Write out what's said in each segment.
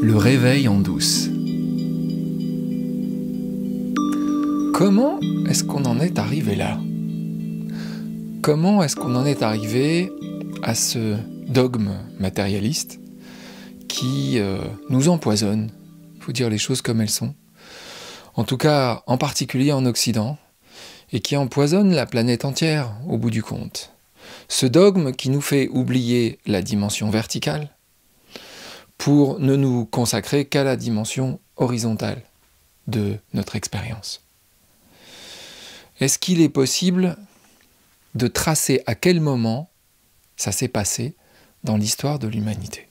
Le réveil en douce. Comment est-ce qu'on en est arrivé là? Comment est-ce qu'on en est arrivé à ce dogme matérialiste qui nous empoisonne? Il faut dire les choses comme elles sont. En tout cas, en particulier en Occident, et qui empoisonne la planète entière au bout du compte. Ce dogme qui nous fait oublier la dimension verticale pour ne nous consacrer qu'à la dimension horizontale de notre expérience. Est-ce qu'il est possible de tracer à quel moment ça s'est passé dans l'histoire de l'humanité?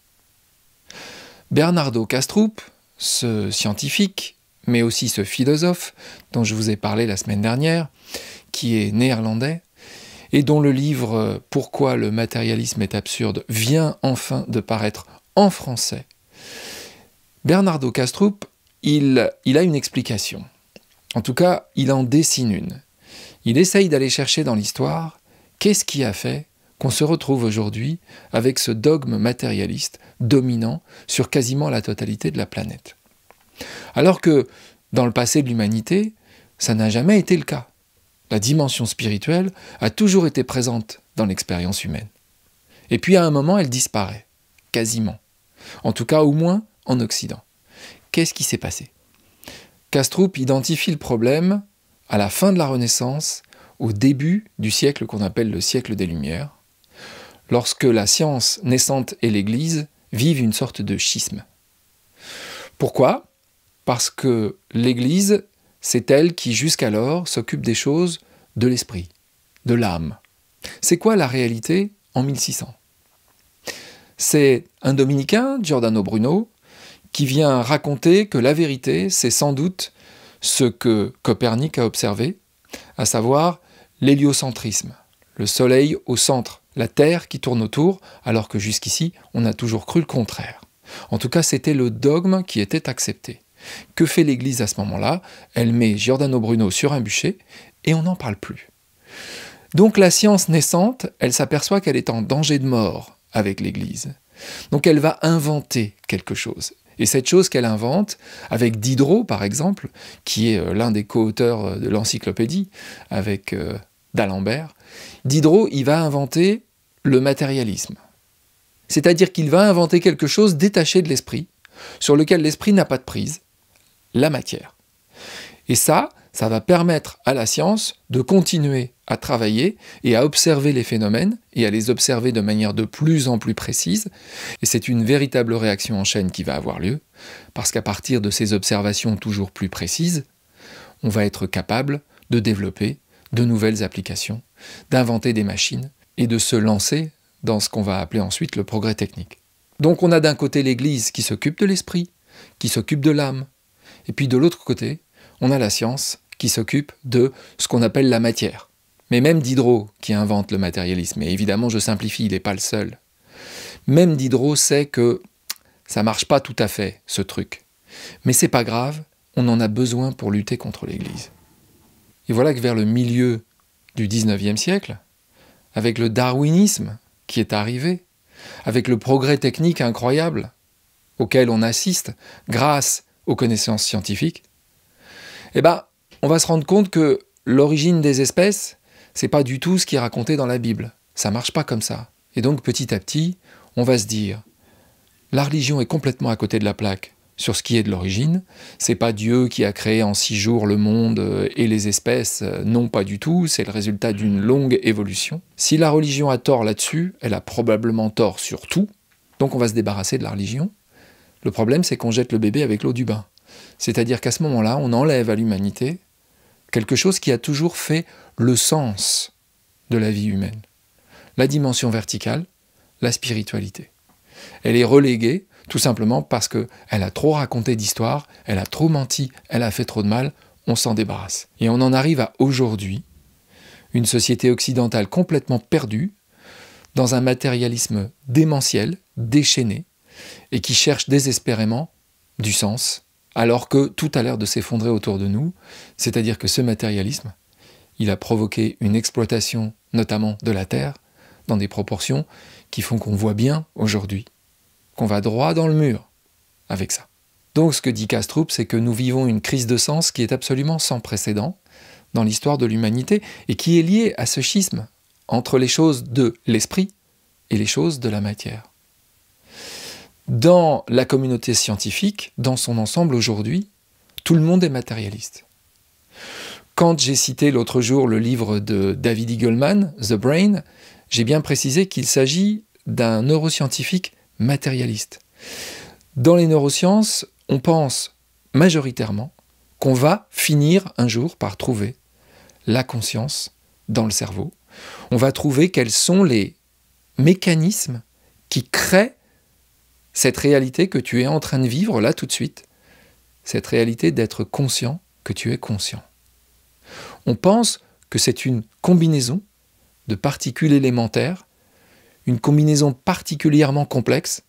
Bernardo Kastrup, ce scientifique, mais aussi ce philosophe dont je vous ai parlé la semaine dernière, qui est néerlandais, et dont le livre « Pourquoi le matérialisme est absurde » vient enfin de paraître en français. Bernardo Kastrup, il a une explication. En tout cas, il en dessine une. Il essaye d'aller chercher dans l'histoire qu'est-ce qui a fait qu'on se retrouve aujourd'hui avec ce dogme matérialiste dominant sur quasiment la totalité de la planète. Alors que dans le passé de l'humanité, ça n'a jamais été le cas. La dimension spirituelle a toujours été présente dans l'expérience humaine. Et puis à un moment, elle disparaît, quasiment. En tout cas, au moins en Occident. Qu'est-ce qui s'est passé? Kastrup identifie le problème à la fin de la Renaissance, au début du siècle qu'on appelle le siècle des Lumières, lorsque la science naissante et l'Église vivent une sorte de schisme. Pourquoi? Parce que l'Église, c'est elle qui, jusqu'alors, s'occupe des choses de l'esprit, de l'âme. C'est quoi la réalité en 1600? C'est un dominicain, Giordano Bruno, qui vient raconter que la vérité, c'est sans doute ce que Copernic a observé, à savoir l'héliocentrisme, le Soleil au centre, la Terre qui tourne autour, alors que jusqu'ici, on a toujours cru le contraire. En tout cas, c'était le dogme qui était accepté. Que fait l'Église à ce moment-là? Elle met Giordano Bruno sur un bûcher et on n'en parle plus. Donc la science naissante, elle s'aperçoit qu'elle est en danger de mort avec l'Église. Donc elle va inventer quelque chose. Et cette chose qu'elle invente, avec Diderot par exemple, qui est l'un des co-auteurs de l'encyclopédie, avec d'Alembert, Diderot, il va inventer le matérialisme. C'est-à-dire qu'il va inventer quelque chose détaché de l'esprit, sur lequel l'esprit n'a pas de prise, la matière. Et ça va permettre à la science de continuer à travailler et à observer les phénomènes et à les observer de manière de plus en plus précise. Et c'est une véritable réaction en chaîne qui va avoir lieu, parce qu'à partir de ces observations toujours plus précises, on va être capable de développer de nouvelles applications, d'inventer des machines et de se lancer dans ce qu'on va appeler ensuite le progrès technique. Donc on a d'un côté l'Église qui s'occupe de l'esprit, qui s'occupe de l'âme, et puis de l'autre côté, on a la science qui s'occupe de ce qu'on appelle la matière. Mais même Diderot, qui invente le matérialisme, et évidemment je simplifie, il n'est pas le seul, même Diderot sait que ça ne marche pas tout à fait, ce truc. Mais c'est pas grave, on en a besoin pour lutter contre l'Église. Et voilà que vers le milieu du XIXe siècle, avec le darwinisme qui est arrivé, avec le progrès technique incroyable auquel on assiste grâce aux connaissances scientifiques, on va se rendre compte que l'origine des espèces, c'est pas du tout ce qui est raconté dans la Bible. Ça marche pas comme ça. Et donc petit à petit, on va se dire, la religion est complètement à côté de la plaque sur ce qui est de l'origine. C'est pas Dieu qui a créé en 6 jours le monde et les espèces, non pas du tout, c'est le résultat d'une longue évolution. Si la religion a tort là-dessus, elle a probablement tort sur tout, donc on va se débarrasser de la religion. Le problème, c'est qu'on jette le bébé avec l'eau du bain. C'est-à-dire qu'à ce moment-là, on enlève à l'humanité quelque chose qui a toujours fait le sens de la vie humaine. La dimension verticale, la spiritualité. Elle est reléguée tout simplement parce qu'elle a trop raconté d'histoires, elle a trop menti, elle a fait trop de mal, on s'en débarrasse. Et on en arrive à aujourd'hui, une société occidentale complètement perdue, dans un matérialisme démentiel, déchaîné, et qui cherche désespérément du sens, alors que tout a l'air de s'effondrer autour de nous, c'est-à-dire que ce matérialisme, il a provoqué une exploitation, notamment de la Terre, dans des proportions qui font qu'on voit bien aujourd'hui, qu'on va droit dans le mur avec ça. Donc ce que dit Kastrup, c'est que nous vivons une crise de sens qui est absolument sans précédent dans l'histoire de l'humanité et qui est liée à ce schisme entre les choses de l'esprit et les choses de la matière. Dans la communauté scientifique, dans son ensemble aujourd'hui, tout le monde est matérialiste. Quand j'ai cité l'autre jour le livre de David Eagleman, The Brain, j'ai bien précisé qu'il s'agit d'un neuroscientifique matérialiste. Dans les neurosciences, on pense majoritairement qu'on va finir un jour par trouver la conscience dans le cerveau. On va trouver quels sont les mécanismes qui créent cette réalité que tu es en train de vivre là tout de suite, cette réalité d'être conscient que tu es conscient. On pense que c'est une combinaison de particules élémentaires, une combinaison particulièrement complexe,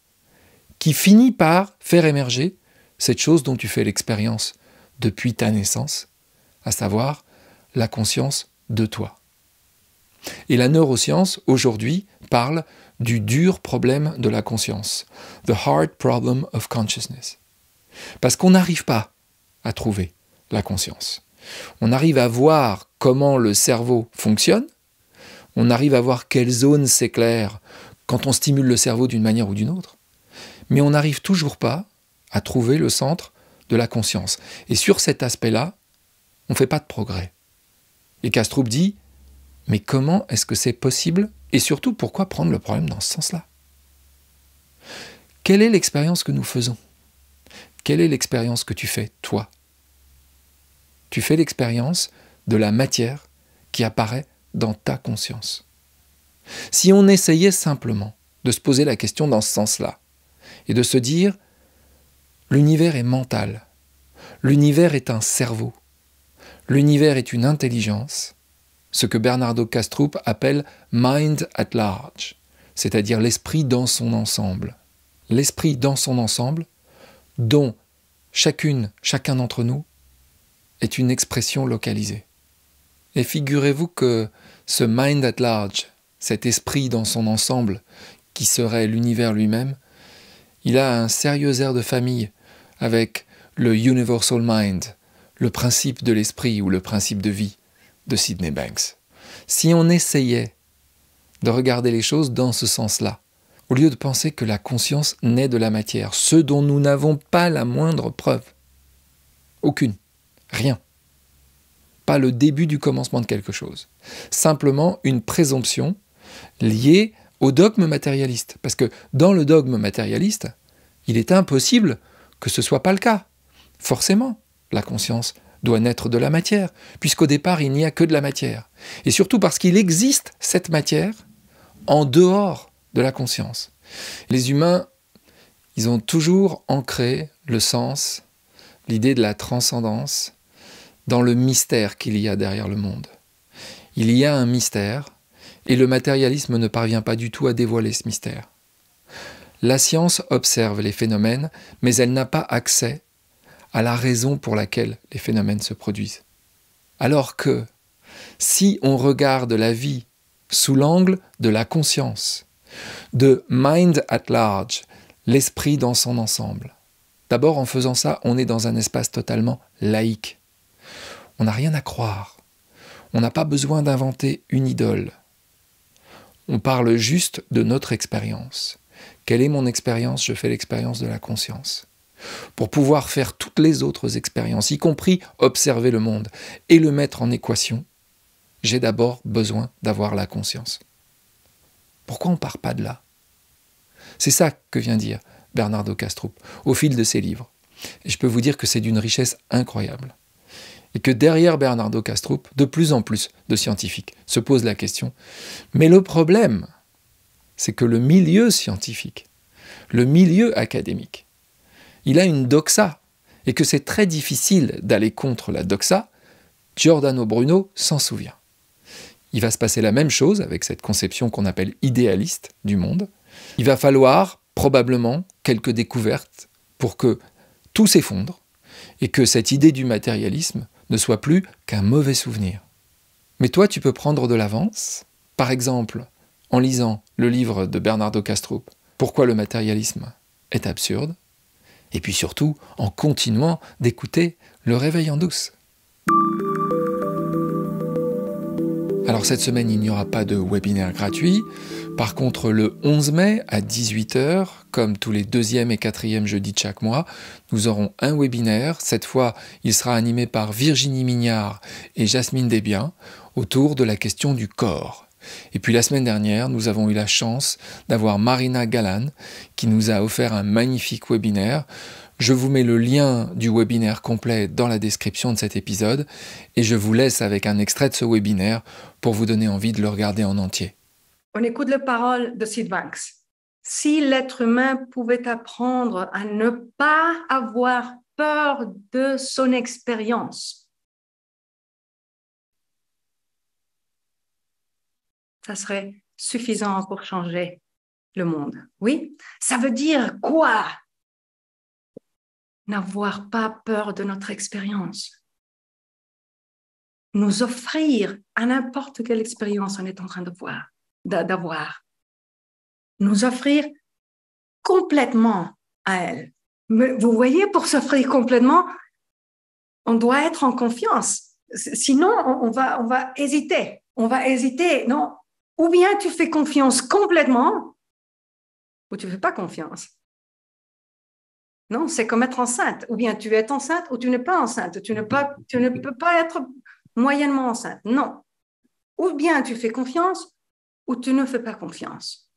qui finit par faire émerger cette chose dont tu fais l'expérience depuis ta naissance, à savoir la conscience de toi. Et la neuroscience, aujourd'hui, parle du dur problème de la conscience, the hard problem of consciousness. Parce qu'on n'arrive pas à trouver la conscience. On arrive à voir comment le cerveau fonctionne, on arrive à voir quelles zones s'éclairent quand on stimule le cerveau d'une manière ou d'une autre, mais on n'arrive toujours pas à trouver le centre de la conscience. Et sur cet aspect-là, on ne fait pas de progrès. Et Kastrup dit, mais comment est-ce que c'est possible? Et surtout, pourquoi prendre le problème dans ce sens-là? Quelle est l'expérience que nous faisons? Quelle est l'expérience que tu fais, toi? Tu fais l'expérience de la matière qui apparaît dans ta conscience. Si on essayait simplement de se poser la question dans ce sens-là, et de se dire, l'univers est mental, l'univers est un cerveau, l'univers est une intelligence, ce que Bernardo Kastrup appelle « mind at large », c'est-à-dire l'esprit dans son ensemble. L'esprit dans son ensemble, dont chacun d'entre nous est une expression localisée. Et figurez-vous que ce mind at large, cet esprit dans son ensemble, qui serait l'univers lui-même, il a un sérieux air de famille avec le Universal Mind, le principe de l'esprit ou le principe de vie de Sydney Banks. Si on essayait de regarder les choses dans ce sens-là, au lieu de penser que la conscience naît de la matière, ce dont nous n'avons pas la moindre preuve, aucune, rien, pas le début du commencement de quelque chose, simplement une présomption liée au dogme matérialiste. Parce que dans le dogme matérialiste, il est impossible que ce ne soit pas le cas. Forcément, la conscience doit naître de la matière, puisqu'au départ, il n'y a que de la matière. Et surtout parce qu'il existe cette matière en dehors de la conscience. Les humains, ils ont toujours ancré le sens, l'idée de la transcendance, dans le mystère qu'il y a derrière le monde. Il y a un mystère, et le matérialisme ne parvient pas du tout à dévoiler ce mystère. La science observe les phénomènes, mais elle n'a pas accès à la raison pour laquelle les phénomènes se produisent. Alors que, si on regarde la vie sous l'angle de la conscience, de mind at large, l'esprit dans son ensemble, d'abord en faisant ça, on est dans un espace totalement laïque. On n'a rien à croire. On n'a pas besoin d'inventer une idole. On parle juste de notre expérience. Quelle est mon expérience? Je fais l'expérience de la conscience. Pour pouvoir faire toutes les autres expériences, y compris observer le monde et le mettre en équation, j'ai d'abord besoin d'avoir la conscience. Pourquoi on ne part pas de là? C'est ça que vient dire Bernardo Kastrup au fil de ses livres. Et je peux vous dire que c'est d'une richesse incroyable. Et que derrière Bernardo Kastrup, de plus en plus de scientifiques se posent la question. Mais le problème, c'est que le milieu scientifique, le milieu académique, il a une doxa, et que c'est très difficile d'aller contre la doxa. Giordano Bruno s'en souvient. Il va se passer la même chose avec cette conception qu'on appelle idéaliste du monde. Il va falloir probablement quelques découvertes pour que tout s'effondre, et que cette idée du matérialisme ne soit plus qu'un mauvais souvenir. Mais toi, tu peux prendre de l'avance, par exemple, en lisant le livre de Bernardo Kastrup, « Pourquoi le matérialisme est absurde ?» Et puis surtout, en continuant d'écouter le réveil en douce. Alors cette semaine, il n'y aura pas de webinaire gratuit. Par contre, le 11 mai à 18 h, comme tous les 2e et 4e jeudis de chaque mois, nous aurons un webinaire. Cette fois, il sera animé par Virginie Mignard et Jasmine Desbiens autour de la question du corps. Et puis la semaine dernière, nous avons eu la chance d'avoir Marina Galan qui nous a offert un magnifique webinaire. Je vous mets le lien du webinaire complet dans la description de cet épisode et je vous laisse avec un extrait de ce webinaire pour vous donner envie de le regarder en entier. On écoute les paroles de Sid Banks. Si l'être humain pouvait apprendre à ne pas avoir peur de son expérience, ça serait suffisant pour changer le monde. Oui? Ça veut dire quoi? N'avoir pas peur de notre expérience. Nous offrir à n'importe quelle expérience on est en train d'avoir. Nous offrir complètement à elle. Mais vous voyez, pour s'offrir complètement, on doit être en confiance. Sinon, on va hésiter. On va hésiter. Non, ou bien tu fais confiance complètement, ou tu ne fais pas confiance. Non, c'est comme être enceinte. Ou bien tu es enceinte ou tu n'es pas enceinte. Tu ne peux pas être moyennement enceinte. Non. Ou bien tu fais confiance ou tu ne fais pas confiance.